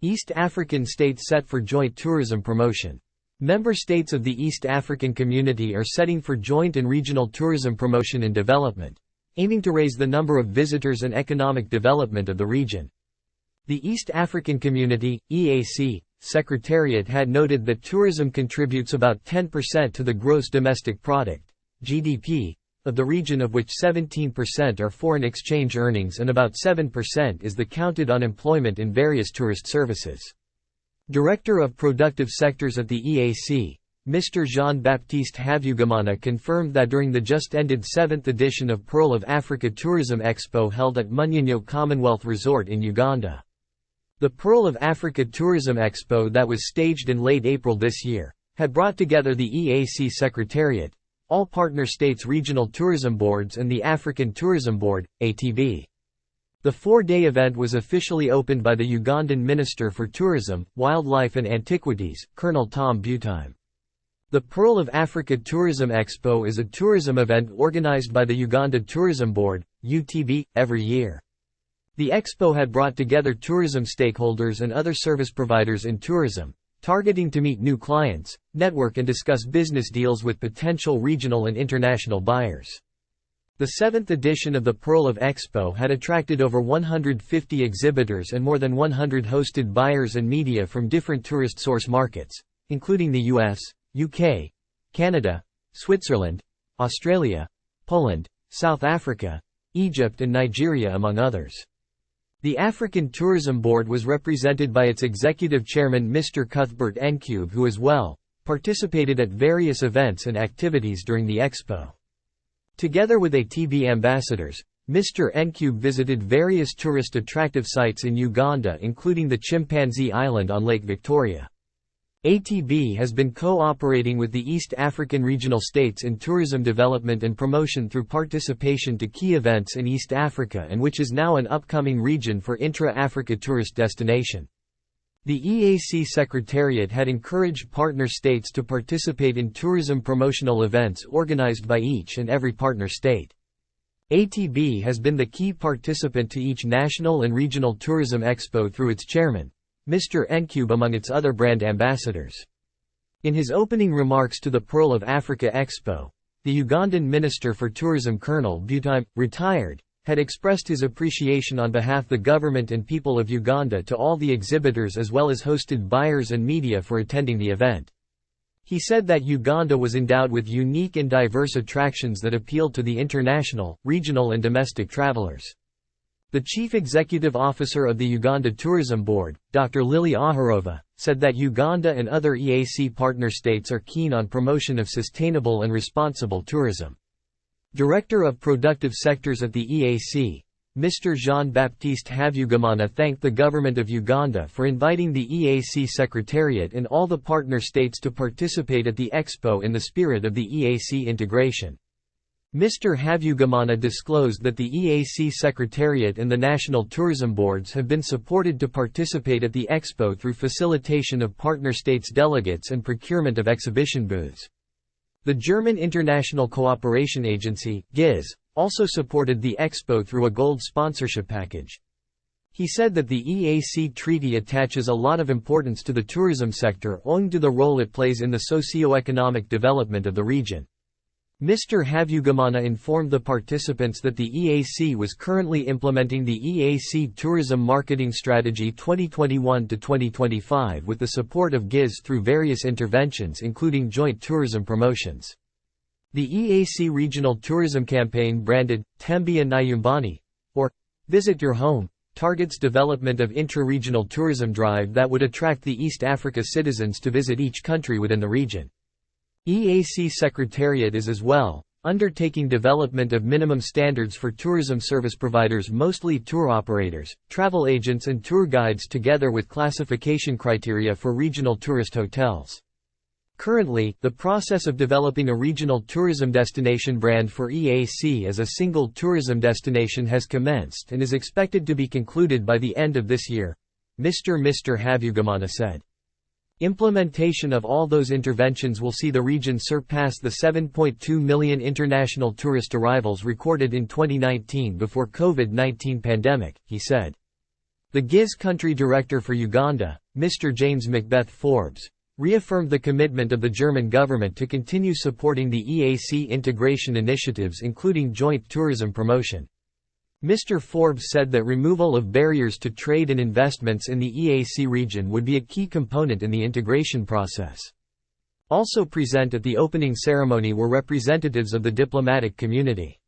East African states set for joint tourism promotion. Member states of the East African Community are setting for joint and regional tourism promotion and development, aiming to raise the number of visitors and economic development of the region. The East African Community, EAC, Secretariat had noted that tourism contributes about 10% to the gross domestic product, GDP, of the region, of which 17% are foreign exchange earnings and about 7% is the counted unemployment in various tourist services. Director of Productive Sectors at the EAC, Mr. Jean-Baptiste Havugimana confirmed that during the just-ended 7th edition of Pearl of Africa Tourism Expo held at Munyonyo Commonwealth Resort in Uganda. The Pearl of Africa Tourism Expo that was staged in late April this year, had brought together the EAC Secretariat, all partner states' regional tourism boards and the African Tourism Board, ATB. The 4-day event was officially opened by the Ugandan Minister for Tourism, Wildlife and Antiquities, Colonel Tom Butime. The Pearl of Africa Tourism Expo is a tourism event organized by the Uganda Tourism Board, UTB, every year. The expo had brought together tourism stakeholders and other service providers in tourism, targeting to meet new clients, network and discuss business deals with potential regional and international buyers. The 7th edition of the Pearl of Expo had attracted over 150 exhibitors and more than 100 hosted buyers and media from different tourist source markets, including the US, UK, Canada, Switzerland, Australia, Poland, South Africa, Egypt and Nigeria among others. The African Tourism Board was represented by its executive chairman Mr. Cuthbert Ncube, who as well participated at various events and activities during the expo. Together with ATB ambassadors, Mr. Ncube visited various tourist attractive sites in Uganda, including the Chimpanzee Island on Lake Victoria. ATB has been co-operating with the East African regional states in tourism development and promotion through participation to key events in East Africa, and which is now an upcoming region for intra-Africa tourist destination. The EAC Secretariat had encouraged partner states to participate in tourism promotional events organized by each and every partner state. ATB has been the key participant to each national and regional tourism expo through its chairman, Mr. Ncube, among its other brand ambassadors. In his opening remarks to the Pearl of Africa Expo, the Ugandan Minister for Tourism Colonel Butime, retired, had expressed his appreciation on behalf of the government and people of Uganda to all the exhibitors as well as hosted buyers and media for attending the event. He said that Uganda was endowed with unique and diverse attractions that appealed to the international, regional and domestic travelers. The Chief Executive Officer of the Uganda Tourism Board, Dr. Lily Aharova, said that Uganda and other EAC partner states are keen on promotion of sustainable and responsible tourism. Director of Productive Sectors at the EAC, Mr. Jean-Baptiste Havugimana thanked the Government of Uganda for inviting the EAC Secretariat and all the partner states to participate at the Expo in the spirit of the EAC integration. Mr. Havugimana disclosed that the EAC Secretariat and the National Tourism Boards have been supported to participate at the Expo through facilitation of partner states' delegates and procurement of exhibition booths. The German International Cooperation Agency, GIZ, also supported the Expo through a gold sponsorship package. He said that the EAC treaty attaches a lot of importance to the tourism sector owing to the role it plays in the socio-economic development of the region. Mr. Havugimana informed the participants that the EAC was currently implementing the EAC Tourism Marketing Strategy 2021-2025 with the support of GIZ through various interventions including joint tourism promotions. The EAC Regional Tourism Campaign branded, Tembea Nyumbani, or Visit Your Home, targets development of intra-regional tourism drive that would attract the East Africa citizens to visit each country within the region. EAC Secretariat is as well undertaking development of minimum standards for tourism service providers, mostly tour operators, travel agents and tour guides, together with classification criteria for regional tourist hotels. Currently, the process of developing a regional tourism destination brand for EAC as a single tourism destination has commenced and is expected to be concluded by the end of this year, Mr. Havugimana said. Implementation of all those interventions will see the region surpass the 7.2 million international tourist arrivals recorded in 2019 before COVID-19 pandemic, he said. The GIZ Country Director for Uganda, Mr. James Macbeth Forbes, reaffirmed the commitment of the German government to continue supporting the EAC integration initiatives including joint tourism promotion. Mr. Forbes said that removal of barriers to trade and investments in the EAC region would be a key component in the integration process. Also present at the opening ceremony were representatives of the diplomatic community.